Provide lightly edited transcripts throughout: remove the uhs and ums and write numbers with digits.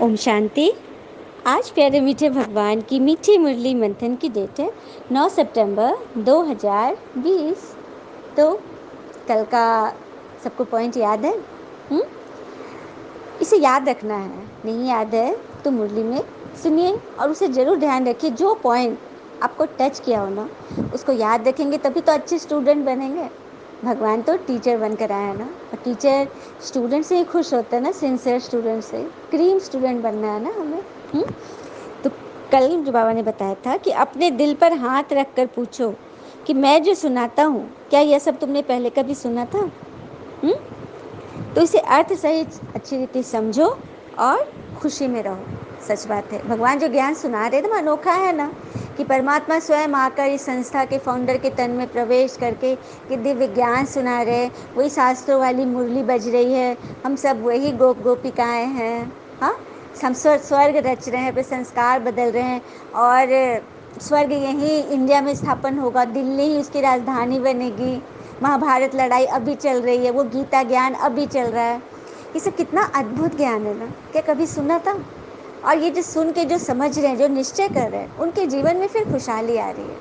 ओम शांति। आज प्यारे मीठे भगवान की मीठी मुरली मंथन की डेट है 9 सितंबर 2020। तो कल का सबको पॉइंट याद है? इसे याद रखना है, नहीं याद है तो मुरली में सुनिए और उसे ज़रूर ध्यान रखिए। जो पॉइंट आपको टच किया हो ना, उसको याद रखेंगे तभी तो अच्छे स्टूडेंट बनेंगे। भगवान तो टीचर बनकर आया है ना, और टीचर स्टूडेंट से ही खुश होता है ना, सिंसियर स्टूडेंट से। क्रीम स्टूडेंट बनना है ना हमें। तो कल जो बाबा ने बताया था कि अपने दिल पर हाथ रख कर पूछो कि मैं जो सुनाता हूँ, क्या यह सब तुमने पहले कभी सुना था? तो इसे अर्थ सहित अच्छी रीति समझो और खुशी में रहो। सच बात है, भगवान जो ज्ञान सुना रहे थे अनोखा है ना, कि परमात्मा स्वयं आकर इस संस्था के फाउंडर के तन में प्रवेश करके कि दिव्य ज्ञान सुना रहे। वही शास्त्रों वाली मुरली बज रही है, हम सब वही गोपिकाएं हैं। हाँ, हम स्वर्ग रच रहे हैं, अपने संस्कार बदल रहे हैं, और स्वर्ग यहीं इंडिया में स्थापन होगा, दिल्ली ही उसकी राजधानी बनेगी। महाभारत लड़ाई अभी चल रही है, वो गीता ज्ञान अभी चल रहा है। ये सब कितना अद्भुत ज्ञान है ना, क्या कभी सुना था? और ये जो सुन के जो समझ रहे हैं, जो निश्चय कर रहे हैं, उनके जीवन में फिर खुशहाली आ रही है,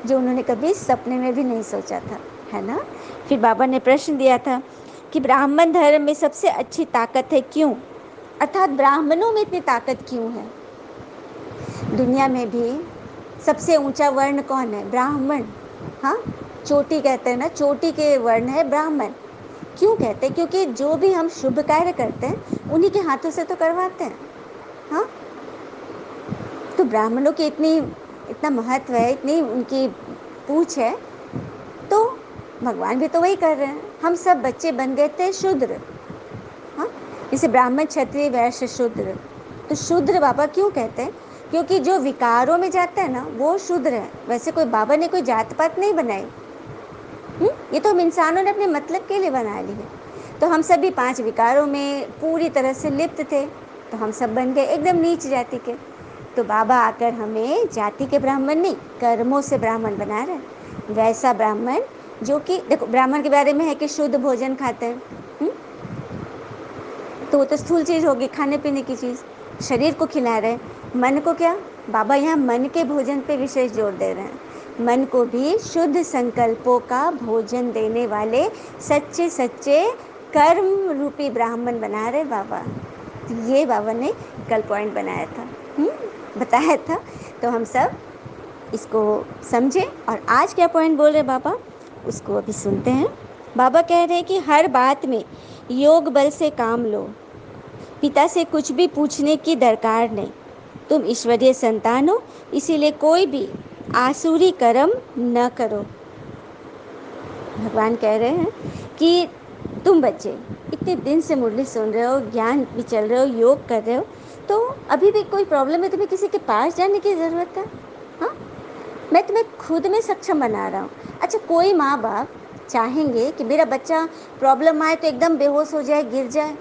जो उन्होंने कभी सपने में भी नहीं सोचा था, है ना। फिर बाबा ने प्रश्न दिया था कि ब्राह्मण धर्म में सबसे अच्छी ताकत है क्यों, अर्थात ब्राह्मणों में इतनी ताकत क्यों है। दुनिया में भी सबसे ऊंचा वर्ण कौन है? ब्राह्मण। हाँ, चोटी कहते हैं ना, चोटी के वर्ण है ब्राह्मण। क्यों कहते हैं? क्योंकि जो भी हम शुभ कार्य करते हैं उन्हीं के हाथों से तो करवाते हैं। हाँ, तो ब्राह्मणों की इतना महत्व है, इतनी उनकी पूछ है, तो भगवान भी तो वही कर रहे हैं। हम सब बच्चे बन गए थे शूद्र। हाँ, जैसे ब्राह्मण क्षत्रिय वैश्य शूद्र। तो शूद्र बाबा क्यों कहते हैं? क्योंकि जो विकारों में जाता है ना, वो शूद्र है। वैसे कोई बाबा ने कोई जात पात नहीं बनाई, ये तो हम इंसानों ने अपने मतलब के लिए बना ली है। तो हम सभी 5 विकारों में पूरी तरह से लिप्त थे, तो हम सब बन गए एकदम नीच जाति के। तो बाबा आकर हमें जाति के ब्राह्मण नहीं, कर्मों से ब्राह्मण बना रहे। वैसा ब्राह्मण जो कि देखो, ब्राह्मण के बारे में है कि शुद्ध भोजन खाते हैं, तो वो तो स्थूल चीज़ होगी, खाने पीने की चीज़, शरीर को खिला रहे हैं। मन को क्या, बाबा यहाँ मन के भोजन पे विशेष जोर दे रहे हैं। मन को भी शुद्ध संकल्पों का भोजन देने वाले सच्चे सच्चे कर्म रूपी ब्राह्मण बना रहे बाबा। तो ये बाबा ने कल पॉइंट बनाया था, बताया था। तो हम सब इसको समझे, और आज क्या पॉइंट बोल रहे बाबा, उसको अभी सुनते हैं। बाबा कह रहे हैं कि हर बात में योग बल से काम लो, पिता से कुछ भी पूछने की दरकार नहीं। तुम ईश्वरीय संतान हो, इसीलिए कोई भी आसुरी कर्म न करो। भगवान कह रहे हैं कि तुम बच्चे इतने दिन से मुरली सुन रहे हो, ज्ञान भी चल रहे हो, योग कर रहे हो, तो अभी भी कोई प्रॉब्लम है, तुम्हें किसी के पास जाने की ज़रूरत है? हाँ, मैं तुम्हें खुद में सक्षम बना रहा हूँ। अच्छा, कोई माँ बाप चाहेंगे कि मेरा बच्चा प्रॉब्लम आए तो एकदम बेहोश हो जाए, गिर जाए,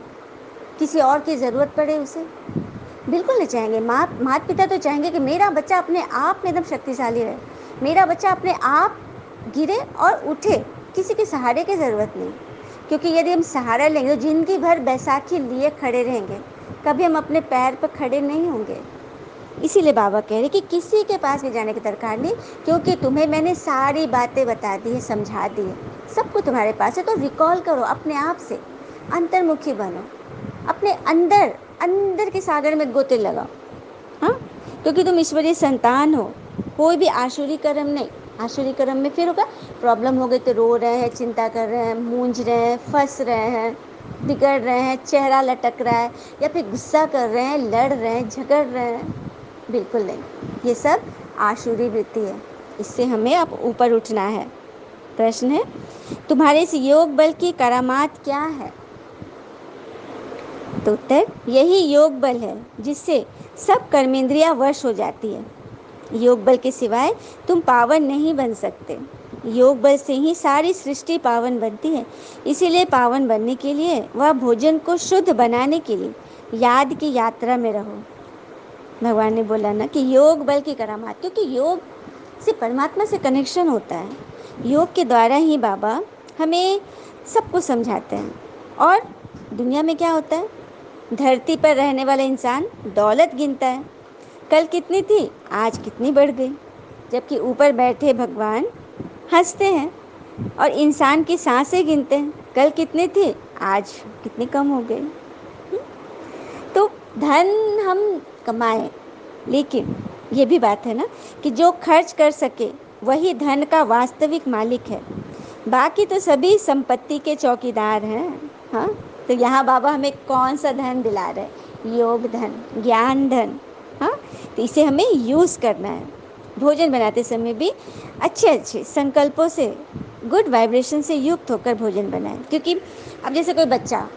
किसी और की ज़रूरत पड़े उसे? बिल्कुल नहीं चाहेंगे। माता पिता तो चाहेंगे कि मेरा बच्चा अपने आप में एकदम शक्तिशाली रहे, मेरा बच्चा अपने आप गिरे और उठे, किसी के सहारे की ज़रूरत नहीं। क्योंकि यदि हम सहारा लेंगे तो जिंदगी भर बैसाखी लिए खड़े रहेंगे, कभी हम अपने पैर पर खड़े नहीं होंगे। इसीलिए बाबा कह रहे कि किसी के पास भी जाने की दरकार नहीं, क्योंकि तुम्हें मैंने सारी बातें बता दी है, समझा दी है, सब कुछ तुम्हारे पास है। तो रिकॉल करो अपने आप से, अंतर्मुखी बनो, अपने अंदर अंदर के सागर में गोते लगाओ। हाँ, क्योंकि तुम ईश्वरीय संतान हो। कोई भी आसुरी कर्म नहीं। आसुरी कर्म में फिर होगा प्रॉब्लम हो गई तो रो रहे हैं, चिंता कर रहे हैं, मूंझ रहे हैं, फंस रहे हैं, बिगड़ रहे हैं, चेहरा लटक रहा है, या फिर गुस्सा कर रहे हैं, लड़ रहे हैं, झगड़ रहे हैं। बिल्कुल नहीं, ये सब आसुरी वृत्ति है। इससे हमें अब ऊपर उठना है। प्रश्न है, तुम्हारे इस योग बल की करामात क्या है? तो उत्तर, यही योग बल है जिससे सब कर्मेंद्रियां वश हो जाती है। योग बल के सिवाय तुम पावन नहीं बन सकते। योग बल से ही सारी सृष्टि पावन बनती है। इसीलिए पावन बनने के लिए वह भोजन को शुद्ध बनाने के लिए याद की यात्रा में रहो। भगवान ने बोला ना कि योग बल की करामात, क्योंकि योग से परमात्मा से कनेक्शन होता है। योग के द्वारा ही बाबा हमें सबको समझाते हैं। और दुनिया में क्या होता है, धरती पर रहने वाला इंसान दौलत गिनता है, कल कितनी थी, आज कितनी बढ़ गई। जबकि ऊपर बैठे भगवान हंसते हैं और इंसान की सांसें गिनते हैं, कल कितनी थी, आज कितनी कम हो गई। तो धन हम कमाएं, लेकिन ये भी बात है ना कि जो खर्च कर सके वही धन का वास्तविक मालिक है, बाकी तो सभी संपत्ति के चौकीदार हैं। हाँ, तो यहाँ बाबा हमें कौन सा धन दिला रहे हैं, योग धन, ज्ञान धन। हाँ, तो इसे हमें यूज़ करना है। भोजन बनाते समय भी अच्छे अच्छे संकल्पों से, गुड वाइब्रेशन से युक्त होकर भोजन बनाएं। क्योंकि अब जैसे कोई बच्चा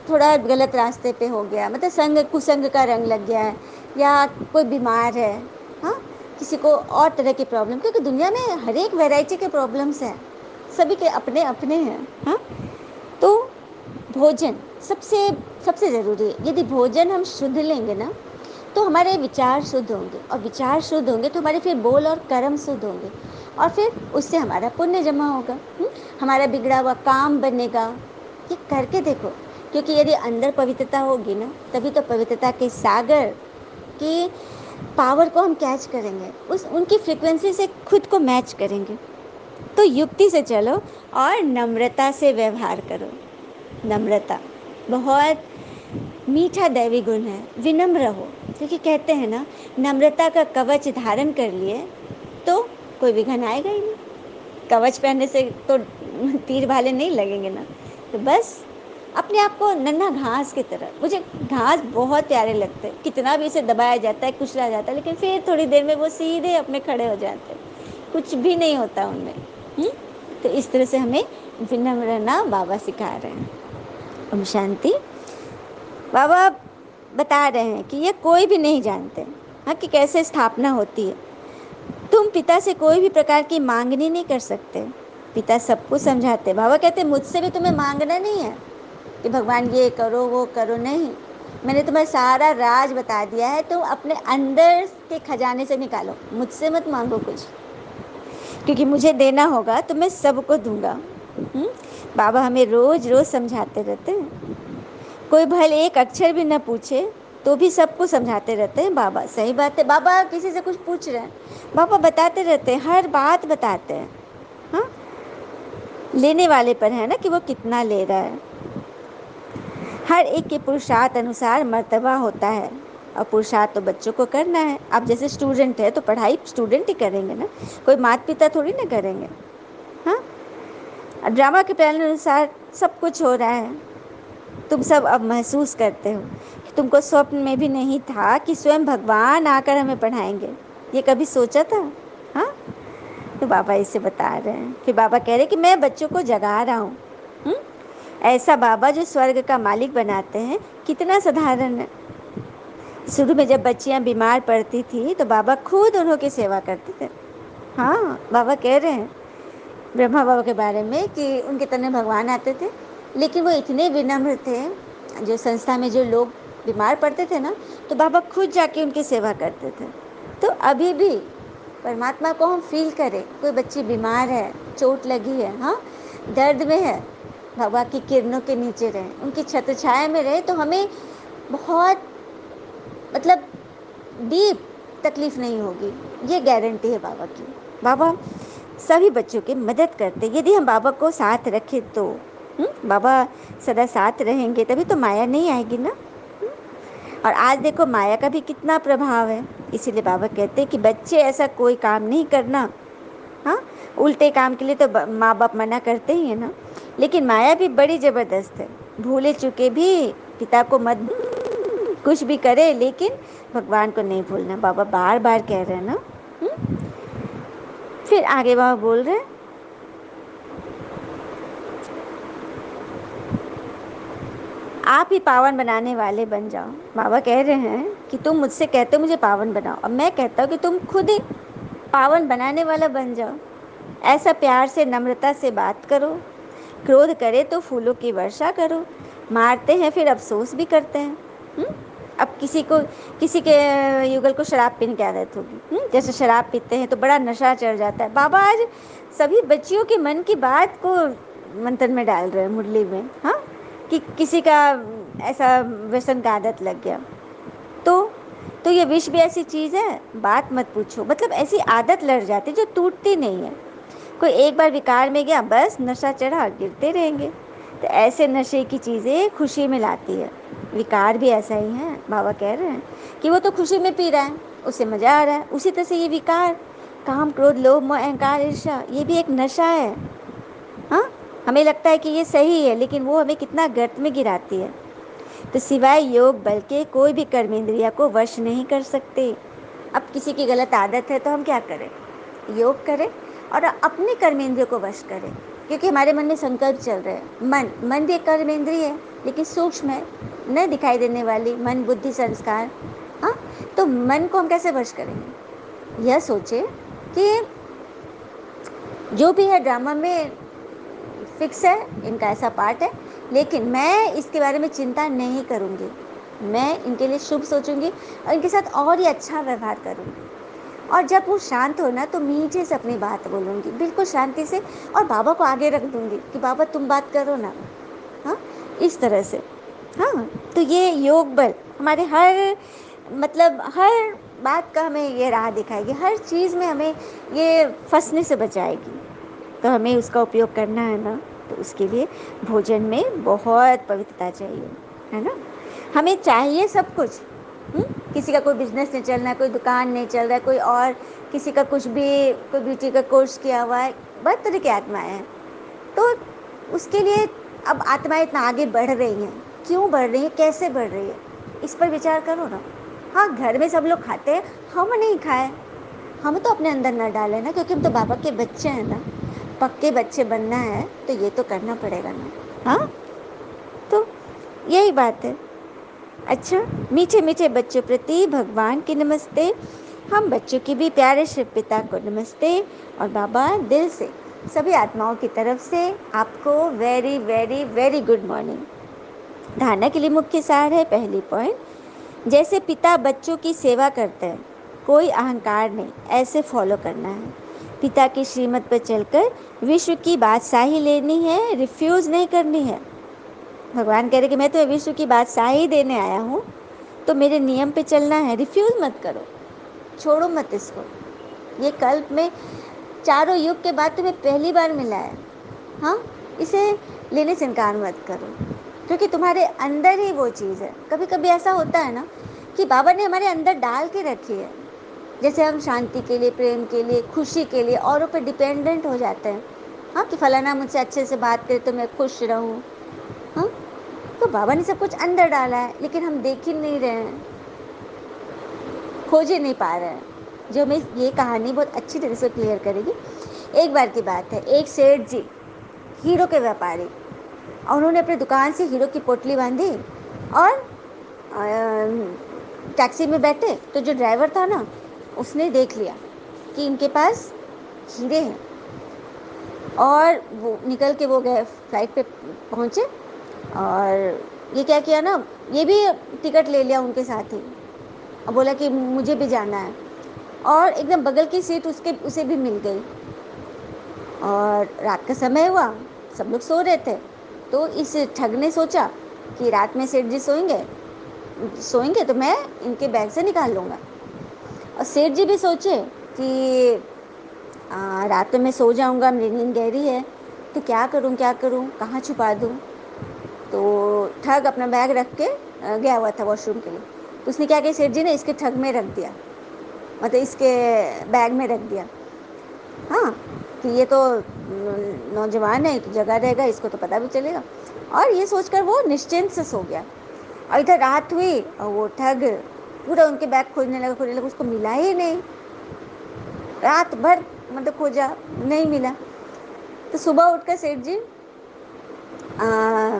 थोड़ा गलत रास्ते पे हो गया, मतलब संग कुसंग का रंग लग गया है, या कोई बीमार है, हाँ, किसी को और तरह की प्रॉब्लम, क्योंकि दुनिया में हर एक वैरायटी के प्रॉब्लम्स हैं, सभी के अपने अपने हैं। हाँ, तो भोजन सबसे सबसे ज़रूरी है। यदि भोजन हम शुद्ध लेंगे ना, तो हमारे विचार शुद्ध होंगे, और विचार शुद्ध होंगे तो हमारे फिर बोल और कर्म शुद्ध होंगे, और फिर उससे हमारा पुण्य जमा होगा। हमारा बिगड़ा हुआ काम बनेगा। ये करके देखो, क्योंकि यदि अंदर पवित्रता होगी ना, तभी तो पवित्रता के सागर की पावर को हम कैच करेंगे, उस उनकी फ्रिक्वेंसी से खुद को मैच करेंगे। तो युक्ति से चलो और नम्रता से व्यवहार करो। नम्रता बहुत मीठा दैवी गुण है। विनम्र हो, क्योंकि कहते हैं ना, नम्रता का कवच धारण कर लिए तो कोई विघ्न आएगा ही नहीं। कवच पहनने से तो तीर भाले नहीं लगेंगे ना। तो बस अपने आप को नन्हा घास की तरह, मुझे घास बहुत प्यारे लगते हैं, कितना भी इसे दबाया जाता है, कुचला जाता है, लेकिन फिर थोड़ी देर में वो सीधे अपने खड़े हो जाते हैं, कुछ भी नहीं होता उनमें। तो इस तरह से हमें विनम्र रहना बाबा सिखा रहे हैं। ओम शांति। बाबा बता रहे हैं कि ये कोई भी नहीं जानते, हाँ, कि कैसे स्थापना होती है। तुम पिता से कोई भी प्रकार की मांगनी नहीं कर सकते, पिता सबको समझाते। बाबा कहते मुझसे भी तुम्हें मांगना नहीं है कि भगवान ये करो वो करो, नहीं, मैंने तुम्हें सारा राज बता दिया है, तुम अपने अंदर के खजाने से निकालो, मुझसे मत मांगो कुछ, क्योंकि मुझे देना होगा तो मैं सबको दूंगा। बाबा हमें रोज रोज समझाते रहते हैं। कोई भले एक अक्षर भी न पूछे तो भी सबको समझाते रहते हैं बाबा। सही बात है, बाबा किसी से कुछ पूछ रहे हैं, बाबा बताते रहते हैं, हर बात बताते हैं। हाँ, लेने वाले पर है ना कि वो कितना ले रहा है। हर एक के पुरुषार्थ अनुसार मर्तबा होता है, और पुरुषार्थ तो बच्चों को करना है। आप जैसे स्टूडेंट है तो पढ़ाई स्टूडेंट ही करेंगे ना, कोई माता पिता थोड़ी ना करेंगे। हाँ, ड्रामा के प्लान अनुसार सब कुछ हो रहा है। तुम सब अब महसूस करते हो कि तुमको स्वप्न में भी नहीं था कि स्वयं भगवान आकर हमें पढ़ाएंगे। ये कभी सोचा था? हाँ, तो बाबा इसे बता रहे हैं। फिर बाबा कह रहे हैं कि मैं बच्चों को जगा रहा हूँ। ऐसा बाबा जो स्वर्ग का मालिक बनाते हैं, कितना साधारण है। शुरू में जब बच्चियाँ बीमार पड़ती थी तो बाबा खुद उन्हों की सेवा करते थे। हाँ, बाबा कह रहे हैं ब्रह्मा बाबा के बारे में कि उनके तने भगवान आते थे, लेकिन वो इतने विनम्र थे। जो संस्था में जो लोग बीमार पड़ते थे ना, तो बाबा खुद जाके उनकी सेवा करते थे। तो अभी भी परमात्मा को हम फील करें, कोई बच्ची बीमार है, चोट लगी है, हाँ, दर्द में है, बाबा की किरणों के नीचे रहें, उनकी छत्र छाया में रहे, तो हमें बहुत, मतलब डीप तकलीफ नहीं होगी, ये गारंटी है बाबा की। बाबा सभी बच्चों की मदद करते, यदि हम बाबा को साथ रखें तो। बाबा सदा साथ रहेंगे तभी तो माया नहीं आएगी ना। और आज देखो माया का भी कितना प्रभाव है। इसीलिए बाबा कहते हैं कि बच्चे ऐसा कोई काम नहीं करना। हाँ, उल्टे काम के लिए तो माँ बाप मना करते ही है ना, लेकिन माया भी बड़ी ज़बरदस्त है। भूले चुके भी पिता को मत, कुछ भी करे लेकिन भगवान को नहीं भूलना, बाबा बार बार कह रहे हैं ना। फिर आगे बाबा बोल रहे हैं, आप ही पावन बनाने वाले बन जाओ। बाबा कह रहे हैं कि तुम मुझसे कहते हो मुझे पावन बनाओ, और मैं कहता हूँ कि तुम खुद ही पावन बनाने वाला बन जाओ। ऐसा प्यार से नम्रता से बात करो, क्रोध करे तो फूलों की वर्षा करो, मारते हैं फिर अफसोस भी करते हैं। अब किसी के युगल को शराब पीने की आदत होगी, जैसे शराब पीते हैं तो बड़ा नशा चढ़ जाता है। बाबा आज सभी बच्चियों के मन की बात को मंथन में डाल रहे हैं, मुरली में। हाँ, कि किसी का ऐसा व्यसन का आदत लग गया, तो तो ये विष भी ऐसी चीज़ है, बात मत पूछो। मतलब ऐसी आदत लड़ जाती जो टूटती नहीं है। कोई एक बार विकार में गया, बस नशा चढ़ा, गिरते रहेंगे। तो ऐसे नशे की चीज़ें खुशी में लाती है। विकार भी ऐसा ही है। बाबा कह रहे हैं कि वो तो खुशी में पी रहा है, उसे मज़ा आ रहा है। उसी तरह से ये विकार, काम, क्रोध, लोभ, मोह, अहंकार, ईर्ष्या, ये भी एक नशा है। हाँ, हमें लगता है कि ये सही है, लेकिन वो हमें कितना गर्त में गिराती है। तो सिवाय योग बल के कोई भी कर्म इंद्रिया को वश नहीं कर सकते। अब किसी की गलत आदत है तो हम क्या करें? योग करें और अपने कर्मेंद्रियों को वश करें, क्योंकि हमारे मन में संकल्प चल रहे हैं। मन भी एक कर्मेंद्रिय है, लेकिन सूक्ष्म है, न दिखाई देने वाली। मन, बुद्धि, संस्कार। हाँ, तो मन को हम कैसे वश करेंगे? यह सोचे कि जो भी है ड्रामा में फिक्स है, इनका ऐसा पार्ट है, लेकिन मैं इसके बारे में चिंता नहीं करूँगी। मैं इनके लिए शुभ सोचूंगी और इनके साथ और ही अच्छा व्यवहार करूँगी। और जब वो शांत हो ना, तो मीठे से अपनी बात बोलूँगी, बिल्कुल शांति से, और बाबा को आगे रख दूँगी कि बाबा तुम बात करो ना। हाँ, इस तरह से। हाँ, तो ये योग बल हमारे हर, मतलब हर बात का हमें ये राह दिखाएगी, हर चीज़ में हमें ये फंसने से बचाएगी। तो हमें उसका उपयोग करना है ना, तो उसके लिए भोजन में बहुत पवित्रता चाहिए, है ना। हमें चाहिए सब कुछ। किसी का कोई बिजनेस नहीं चल रहा है, कोई दुकान नहीं चल रहा है, कोई और किसी का कुछ भी, कोई ब्यूटी का कोर्स किया हुआ है, बहुत तरह की आत्माएं हैं। तो उसके लिए अब आत्माएं इतना आगे बढ़ रही हैं, क्यों बढ़ रही है, कैसे बढ़ रही है, इस पर विचार करो ना। हाँ, घर में सब लोग खाते हैं, हम नहीं खाए, हम तो अपने अंदर न डालें ना, क्योंकि हम तो बाबा के बच्चे हैं ना। पक्के बच्चे बनना है तो ये तो करना पड़ेगा ना। हाँ, तो यही बात है। अच्छा, मीठे मीठे बच्चों प्रति भगवान की नमस्ते। हम बच्चों की भी प्यारे शिव पिता को नमस्ते। और बाबा दिल से सभी आत्माओं की तरफ से आपको very very very good morning. धारणा के लिए मुख्य सार है, पहली पॉइंट, जैसे पिता बच्चों की सेवा करते हैं, कोई अहंकार नहीं, ऐसे फॉलो करना है। पिता की श्रीमत पर चलकर विश्व की बादशाही लेनी है, रिफ्यूज नहीं करनी है। भगवान कह रहे कि मैं तो विश्व की बादशाही देने आया हूँ, तो मेरे नियम पे चलना है, रिफ्यूज मत करो, छोड़ो मत इसको। ये कल्प में चारों युग के बाद तुम्हें पहली बार मिला है। हाँ, इसे लेने से इनकार मत करो, क्योंकि तुम्हारे अंदर ही वो चीज़ है। कभी कभी ऐसा होता है ना कि बाबा ने हमारे अंदर डाल के रखी है। जैसे हम शांति के लिए, प्रेम के लिए, खुशी के लिए औरों पर डिपेंडेंट हो जाते हैं। हाँ, कि फलाना मुझसे अच्छे से बात करे तो मैं खुश रहूँ। हाँ, तो बाबा ने सब कुछ अंदर डाला है, लेकिन हम देख ही नहीं रहे हैं, खोज ही नहीं पा रहे हैं। जो हमें ये कहानी बहुत अच्छी तरह से क्लियर करेगी। एक बार की बात है, एक सेठ जी, हीरो के व्यापारी, और उन्होंने अपनी दुकान से हीरो की पोटली बांधी और टैक्सी में बैठे। तो जो ड्राइवर था ना, उसने देख लिया कि इनके पास हीरे हैं, और वो निकल के वो गए, फ्लाइट पे पहुँचे। और ये क्या किया ना, ये भी टिकट ले लिया उनके साथ ही, और बोला कि मुझे भी जाना है। और एकदम बगल की सीट उसके उसे भी मिल गई। और रात का समय हुआ, सब लोग सो रहे थे। तो इस ठग ने सोचा कि रात में सेठ जी सोएंगे, सोएंगे तो मैं इनके बैग से निकाल लूँगा। और सेठ जी भी सोचे कि रात में मैं सो जाऊँगा, मेरी नींद गहरी है, तो क्या करूँ क्या करूँ, कहाँ छुपा दूँ। तो ठग अपना बैग रख के गया हुआ था वॉशरूम के लिए। तो उसने क्या किया, सेठ जी ने इसके ठग में रख दिया, मतलब इसके बैग में रख दिया। हाँ, कि ये तो नौजवान है, तो जगह रहेगा, इसको तो पता भी चलेगा। और ये सोचकर वो निश्चिंत से सो गया। और इधर रात हुई और वो ठग पूरा उनके बैग खोजने लगा, उसको मिला ही नहीं। रात भर मतलब खोजा, नहीं मिला। तो सुबह उठकर सेठ जी, आ,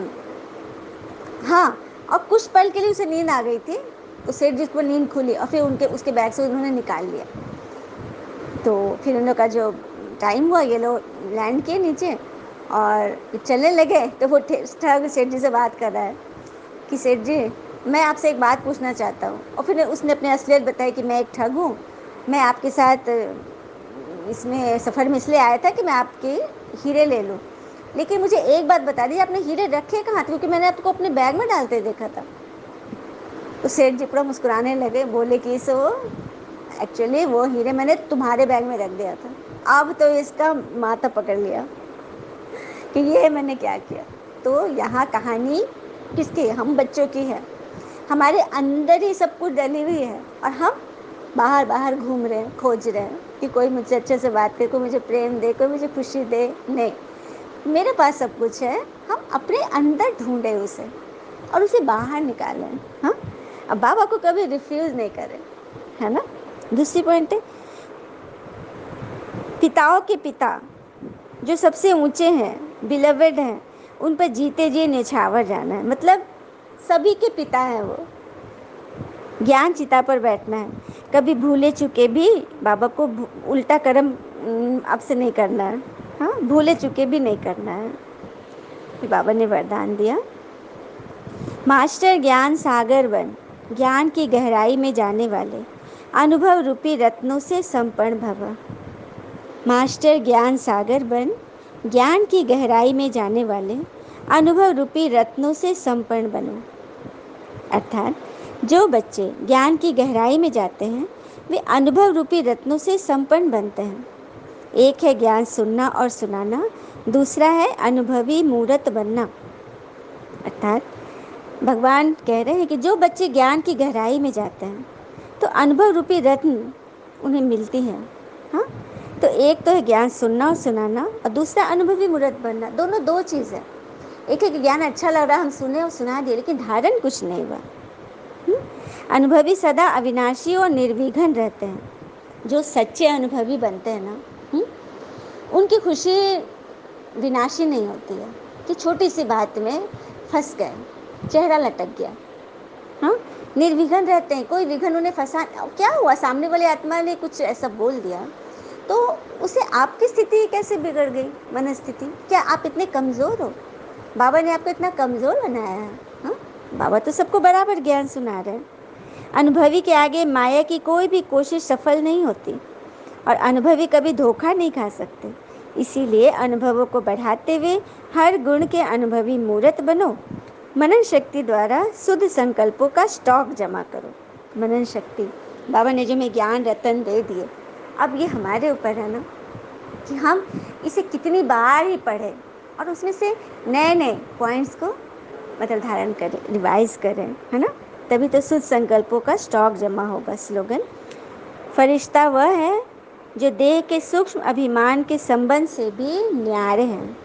हाँ, और कुछ पल के लिए उसे नींद आ गई थी। तो सेठ जी को नींद खुली और फिर उनके उसके बैग से उन्होंने निकाल लिया। तो फिर उन लोग का जो टाइम हुआ, ये लोग लैंड किए नीचे और चलने लगे। तो वो ठग सेठ जी से बात कर रहा है कि सेठ जी, मैं आपसे एक बात पूछना चाहता हूँ। और फिर उसने अपनी असलियत बताई कि मैं एक ठग हूँ, मैं आपके साथ इसमें सफ़र में इसलिए आया था कि मैं आपके हीरे ले लूँ। लेकिन मुझे एक बात बता दीजिए, आपने हीरे रखे कहाँ थे? क्योंकि मैंने आपको अपने बैग में डालते देखा था। तो सेठ जी पूरा मुस्कुराने लगे, बोले कि सो एक्चुअली वो हीरे मैंने तुम्हारे बैग में रख दिया था। अब तो इसका माथा पकड़ लिया कि ये मैंने क्या किया। तो यहाँ कहानी किसकी? हम बच्चों की है। हमारे अंदर ही सब कुछ डली हुई है और हम बाहर बाहर घूम रहे हैं, खोज रहे हैं कि कोई मुझसे अच्छे से बात करे, कोई मुझे प्रेम दे, कोई मुझे खुशी दे। नहीं, मेरे पास सब कुछ है, हम अपने अंदर ढूंढे उसे और उसे बाहर निकालें। हाँ, अब बाबा को कभी रिफ्यूज नहीं करें, है ना। दूसरी पॉइंट है, पिताओं के पिता जो सबसे ऊंचे हैं, बिलवेड हैं, उन पर जीते जी निछावर जाना है। मतलब सभी के पिता हैं वो। ज्ञान चिता पर बैठना है, कभी भूले चुके भी बाबा को उल्टा कर्म अब से नहीं करना है। हाँ, भूले चुके भी नहीं करना है। फिर बाबा ने वरदान दिया, मास्टर ज्ञान सागर बन, ज्ञान की गहराई में जाने वाले, अनुभव रूपी रत्नों से संपन्न भव। मास्टर ज्ञान सागर बन, ज्ञान की गहराई में जाने वाले, अनुभव रूपी रत्नों से संपन्न बनो। अर्थात जो बच्चे ज्ञान की गहराई में जाते हैं वे अनुभव रूपी रत्नों से संपन्न बनते हैं। एक है ज्ञान सुनना और सुनाना, दूसरा है अनुभवी मूर्त बनना। अर्थात भगवान कह रहे हैं कि जो बच्चे ज्ञान की गहराई में जाते हैं तो अनुभव रूपी रत्न उन्हें मिलती है। हाँ, तो एक तो है ज्ञान सुनना और सुनाना और दूसरा अनुभवी मूर्त बनना। दोनों दो चीज़ है। एक है कि ज्ञान अच्छा लग रहा, हम सुने और सुना दिए, लेकिन धारण कुछ नहीं हुआ। अनुभवी सदा अविनाशी और निर्विघ्न रहते हैं। जो सच्चे अनुभवी बनते हैं ना, उनकी खुशी विनाशी नहीं होती है कि छोटी सी बात में फंस गए, चेहरा लटक गया। हाँ, निर्विघ्न रहते हैं, कोई विघ्न उन्हें फंसा। क्या हुआ, सामने वाले आत्मा ने कुछ ऐसा बोल दिया तो उसे आपकी स्थिति कैसे बिगड़ गई, मन स्थिति? क्या आप इतने कमज़ोर हो? बाबा ने आपको इतना कमज़ोर बनाया है? हाँ, बाबा तो सबको बराबर ज्ञान सुना रहे हैं। अनुभवी के आगे माया की कोई भी कोशिश सफल नहीं होती और अनुभवी कभी धोखा नहीं खा सकते। इसीलिए अनुभवों को बढ़ाते हुए हर गुण के अनुभवी मूर्त बनो। मनन शक्ति द्वारा शुद्ध संकल्पों का स्टॉक जमा करो। मनन शक्ति, बाबा ने जो हमें ज्ञान रतन दे दिए, अब ये हमारे ऊपर है ना कि हम इसे कितनी बार ही पढ़ें और उसमें से नए नए पॉइंट्स को मतलब धारण करें, रिवाइज करें, है ना। तभी तो शुद्ध संकल्पों का स्टॉक जमा होगा। स्लोगन, फरिश्ता वह है जो देह के सूक्ष्म अभिमान के संबंध से भी न्यारे हैं।